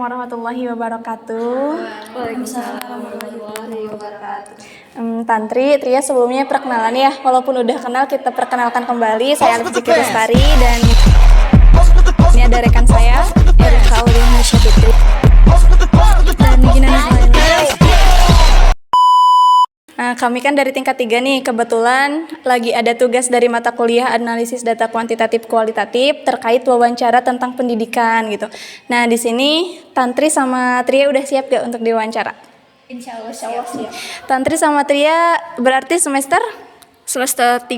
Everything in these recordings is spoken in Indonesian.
Warahmatullahi wabarakatuh. Waalaikumsalam warahmatullahi wabarakatuh. Tantri, Tria sebelumnya perkenalan ya. Walaupun udah kenal, kita perkenalkan kembali. Saya Alif Zikri Lestari dan ini ada rekan saya, Erika Aulia Hasyafitri dan Gina Nahlayla. Nah, kami kan dari tingkat 3 nih, kebetulan lagi ada tugas dari mata kuliah analisis data kuantitatif kualitatif terkait wawancara tentang pendidikan gitu. Nah, di sini Tantri sama Tria udah siap gak untuk diwawancara? Insya Allah siap. Tantri sama Tria berarti semester 3.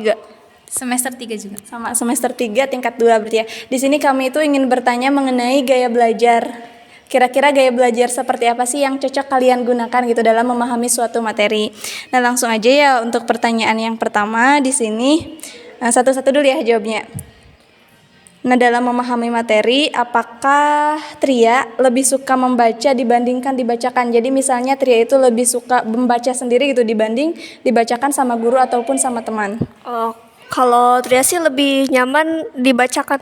Semester 3 juga. Sama semester 3 tingkat 2 berarti ya. Di sini kami itu ingin bertanya mengenai gaya belajar. Kira-kira gaya belajar seperti apa sih yang cocok kalian gunakan gitu dalam memahami suatu materi. Nah, langsung aja ya untuk pertanyaan yang pertama di sini. Satu-satu dulu ya jawabnya. Nah, dalam memahami materi, apakah Tria lebih suka membaca dibandingkan dibacakan? Jadi misalnya Tria itu lebih suka membaca sendiri gitu dibanding dibacakan sama guru ataupun sama teman. Kalau Tria sih lebih nyaman dibacakan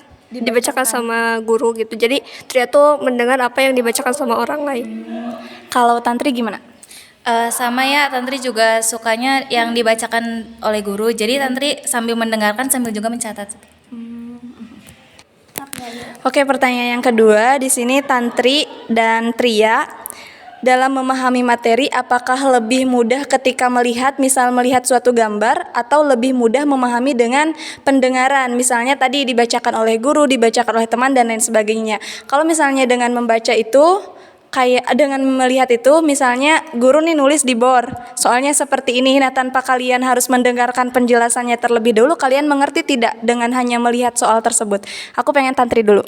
sama guru gitu. Jadi Tria tuh mendengar apa yang dibacakan sama orang lain. Kalau Tantri gimana? Sama ya, Tantri juga sukanya yang dibacakan oleh guru. Jadi Tantri sambil mendengarkan sambil juga mencatat. Oke, pertanyaan yang kedua di sini Tantri dan Tria dalam memahami materi apakah lebih mudah ketika melihat suatu gambar atau lebih mudah memahami dengan pendengaran, misalnya tadi dibacakan oleh guru, dibacakan oleh teman dan lain sebagainya. Kalau misalnya dengan membaca itu kayak dengan melihat itu, misalnya guru nih nulis di bor soalnya seperti ini, nah tanpa kalian harus mendengarkan penjelasannya terlebih dahulu, kalian mengerti tidak dengan hanya melihat soal tersebut? Aku pengen Tantri dulu.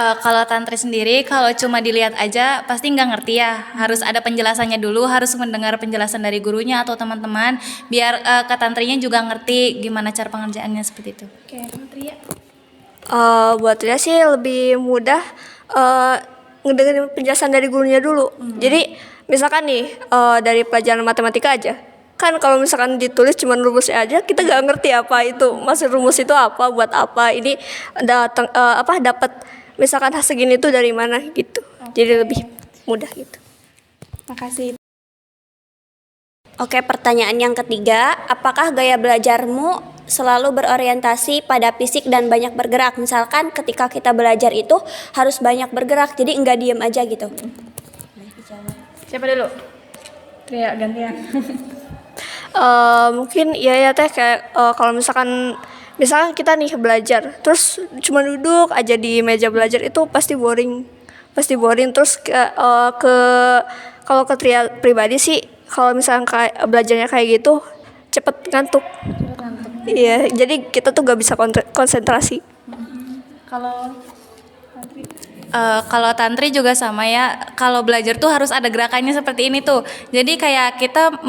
Kalau Tantri sendiri, kalau cuma dilihat aja pasti nggak ngerti ya. Harus ada penjelasannya dulu, harus mendengar penjelasan dari gurunya atau teman-teman, biar ke Tantrinya juga ngerti gimana cara pengerjaannya seperti itu. Oke, Tria. Buat Tria sih lebih mudah ngedengerin penjelasan dari gurunya dulu. Jadi misalkan nih dari pelajaran matematika aja, kan kalau misalkan ditulis cuma rumusnya aja, kita nggak ngerti apa itu maksud rumus itu apa, buat apa ini dapat misalkan segini itu dari mana gitu. Jadi lebih mudah gitu. Makasih. Oke, pertanyaan yang ketiga, apakah gaya belajarmu selalu berorientasi pada fisik dan banyak bergerak? Misalkan ketika kita belajar itu harus banyak bergerak, jadi enggak diem aja gitu. Siapa dulu? Tria gantian. Mungkin ya teh kayak kalau misalkan kita nih belajar terus cuma duduk aja di meja belajar, itu pasti boring terus kalau ke Tria pribadi sih, kalau misalkan kayak belajarnya kayak gitu cepet ngantuk. Iya, jadi kita tuh gak bisa konsentrasi. Kalau Tantri juga sama ya, kalau belajar tuh harus ada gerakannya seperti ini tuh. Jadi kayak kita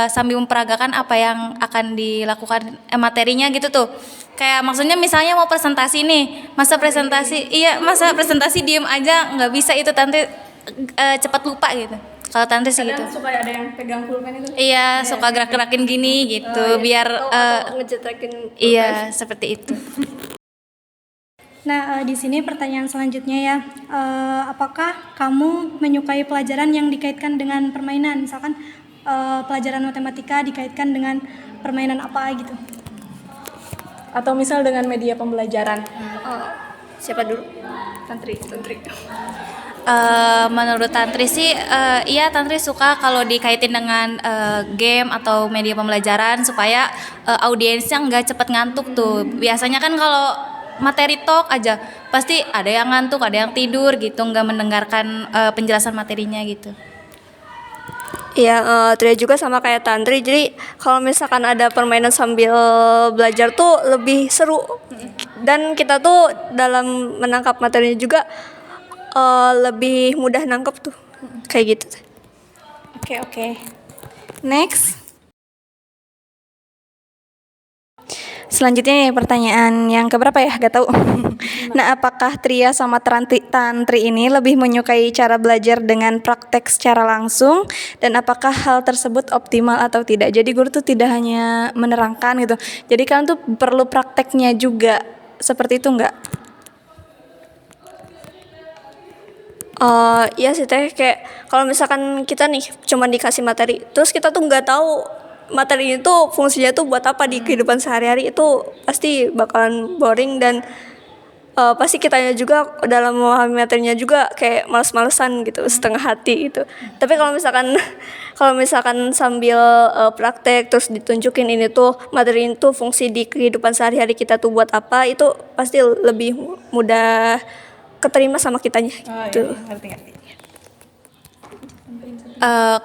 sambil memperagakan apa yang akan dilakukan materinya gitu tuh. Kayak maksudnya misalnya mau presentasi nih, masa presentasi diem aja nggak bisa, itu Tantri cepat lupa gitu. Kalau Tantri sih gitu. Suka ada yang pegang pulpen itu? Iya, suka gerak-gerakin gini gitu, biar ngejetakin. iya seperti itu. Nah, di sini pertanyaan selanjutnya ya, apakah kamu menyukai pelajaran yang dikaitkan dengan permainan? Misalkan pelajaran matematika dikaitkan dengan permainan apa gitu? Atau misal dengan media pembelajaran? Siapa dulu? Tantri. Menurut Tantri sih, iya Tantri suka kalau dikaitin dengan game atau media pembelajaran supaya audiensnya nggak cepet ngantuk tuh. Biasanya kan kalau materi talk aja pasti ada yang ngantuk, ada yang tidur gitu, nggak mendengarkan penjelasan materinya gitu. Iya, Tria juga sama kayak Tantri. Jadi kalau misalkan ada permainan sambil belajar tuh lebih seru, dan kita tuh dalam menangkap materinya juga lebih mudah nangkep tuh, kayak gitu. Oke. Next. Selanjutnya nih pertanyaan yang keberapa ya? Gak tahu. Nah, apakah Tria sama Tantri ini lebih menyukai cara belajar dengan praktek secara langsung, dan apakah hal tersebut optimal atau tidak? Jadi guru tuh tidak hanya menerangkan gitu. Jadi kalian tuh perlu prakteknya juga. Seperti itu enggak? Iya sih teh, kayak kalau misalkan kita nih cuma dikasih materi, terus kita tuh nggak tahu materi itu fungsinya tuh buat apa di kehidupan sehari-hari, itu pasti bakalan boring dan pasti kitanya juga dalam memahami materinya juga kayak males-malesan gitu, setengah hati gitu. Tapi kalau misalkan kalau misalkan sambil praktek terus ditunjukin ini tuh materi itu fungsi di kehidupan sehari-hari kita tuh buat apa, itu pasti lebih mudah keterima sama kitanya gitu.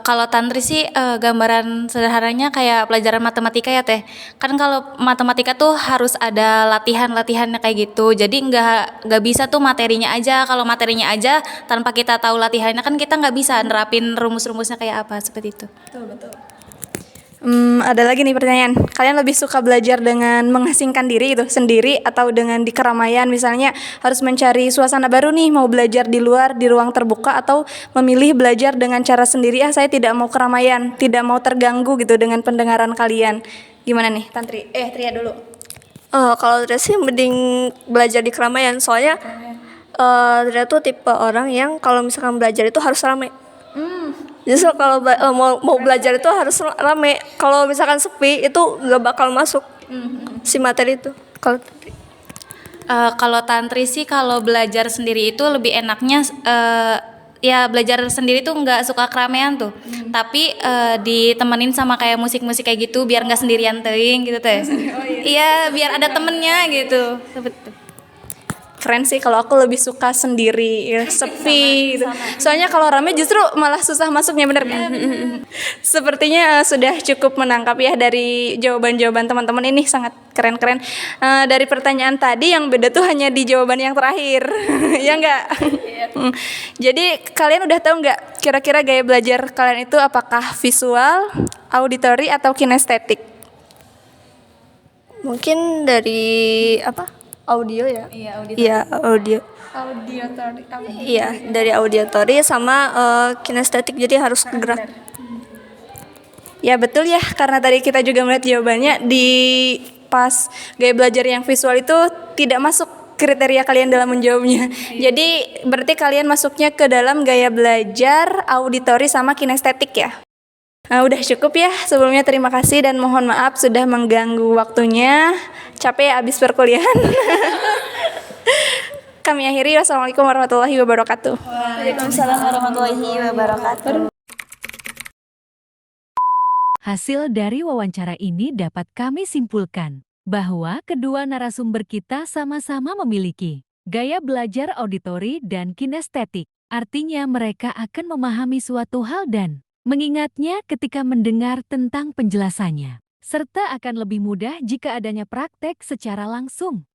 Kalau tantri sih gambaran sederhananya kayak pelajaran matematika ya teh. Kan kalau matematika tuh harus ada latihan-latihannya kayak gitu. Jadi nggak bisa tuh materinya aja. Kalau materinya aja tanpa kita tahu latihannya kan kita nggak bisa nerapin rumus-rumusnya kayak apa seperti itu. Ada lagi nih pertanyaan. Kalian lebih suka belajar dengan mengasingkan diri gitu, sendiri atau dengan di keramaian? Misalnya harus mencari suasana baru nih, mau belajar di luar, di ruang terbuka, atau memilih belajar dengan cara sendiri, saya tidak mau keramaian, tidak mau terganggu gitu dengan pendengaran kalian. Gimana nih, Tria dulu. Kalau Tria sih mending belajar di keramaian, soalnya Tria tuh tipe orang yang kalau misalkan belajar itu harus ramai. Justru kalau mau belajar itu harus rame. Kalau misalkan sepi itu nggak bakal masuk si materi itu. Kalau tantri sih kalau belajar sendiri itu lebih enaknya ya belajar sendiri tuh nggak suka keramaian tuh. Tapi ditemenin sama kayak musik-musik kayak gitu biar nggak sendirian teuing gitu teh. Iya, biar ada temennya gitu. Seperti itu. Keren sih, kalau aku lebih suka sendiri, ya, sepi gitu. Soalnya kalau rame justru malah susah masuknya, bener kan? Sepertinya sudah cukup menangkap ya dari jawaban-jawaban teman-teman ini, sangat keren-keren. Dari pertanyaan tadi yang beda tuh hanya di jawaban yang terakhir, ya enggak? Jadi kalian udah tahu nggak kira-kira gaya belajar kalian itu apakah visual, auditory, atau kinestetik? Mungkin dari audio ya? Iya, audio. Auditory. Iya, dari auditory sama kinestetik, jadi harus gerak. Ya betul ya, karena tadi kita juga melihat jawabannya di pas gaya belajar yang visual itu tidak masuk kriteria kalian dalam menjawabnya. Jadi berarti kalian masuknya ke dalam gaya belajar auditory sama kinestetik ya. Udah cukup ya, sebelumnya terima kasih dan mohon maaf sudah mengganggu waktunya. Capek ya abis perkuliahan. Kami akhiri, wassalamualaikum warahmatullahi wabarakatuh. Waalaikumsalam warahmatullahi wabarakatuh. Hasil dari wawancara ini dapat kami simpulkan bahwa kedua narasumber kita sama-sama memiliki gaya belajar auditori dan kinestetik. Artinya mereka akan memahami suatu hal dan mengingatnya ketika mendengar tentang penjelasannya, serta akan lebih mudah jika adanya praktek secara langsung.